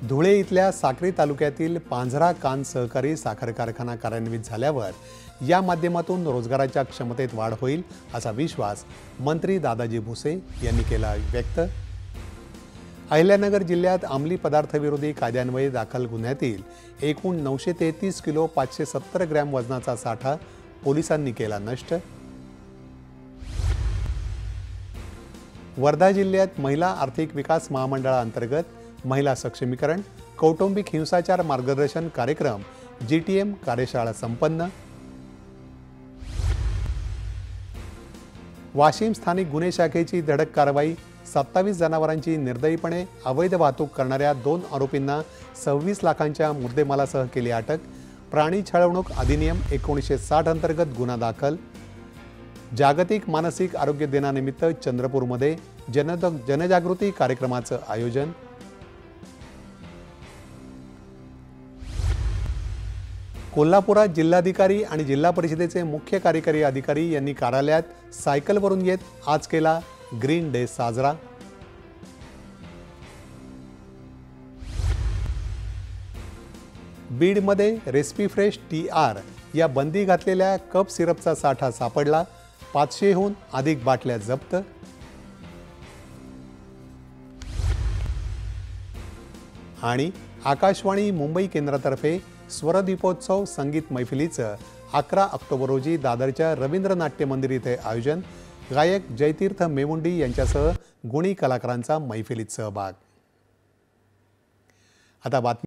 धुळे इथल्या साक्री तालुक्यातील पांझरा कान सहकारी साखर कारखाना कार्यान्वित झाल्यावर या माध्यमातून रोजगाराच्या क्षमतेत वाढ होईल असा विश्वास मंत्री दादाजी भुसे यांनी केला व्यक्त। अहिल्यानगर जिल्ह्यात अंमली पदार्थ विरोधी कायद्यान्वये दाखल गुन्ह्यातील एकूण 933 किलो 570 ग्रॅम वजनाचा साठा पोलिसांनी केला नष्ट। वर्धा जिल्ह्यात महिला आर्थिक विकास महामंडळाअंतर्गत महिला सक्षमीकरण कौटुंबिक हिंसाचार मार्गदर्शन कार्यक्रम जीटीएम कार्यशाळा संपन्न। वाशिम स्थानिक गुन्हे शाखेची धडक कारवाई 27 जनावरांची निर्दयीपणे अवैध वाहतूक करणाऱ्या 2 आरोपींना 26 लाखांच्या मुद्देमालासह केली अटक। प्राणी छळवणूक अधिनियम 1960 अंतर्गत गुन्हा दाखल। जागतिक मानसिक आरोग्य दिनानिमित्त चंद्रपूरमध्ये जनजागृती कार्यक्रमाचं आयोजन। कोल्हापुरात जिल्हाधिकारी आणि जिल्हा परिषदेचे मुख्य कार्यकारी अधिकारी यांनी कार्यालयात सायकलवरून येत आज केला ग्रीन डे साजरा। बीडमध्ये रेस्पी फ्रेश TR या बंदी घातलेल्या कप सिरपचा साठा सापडला। 500हून अधिक बाटल्या जप्त। आणि आकाशवाणी मुंबई केंद्रातर्फे स्वरदीपोत्सव संगीत मैफिलीचं 11 ऑक्टोबर रोजी दादरच्या रवींद्र नाट्य मंदिर येथे आयोजन। गायक जयतीर्थ मेवुंडी यांच्यासह गुणी कलाकारांचा मैफिलीत सहभाग। आता बातमी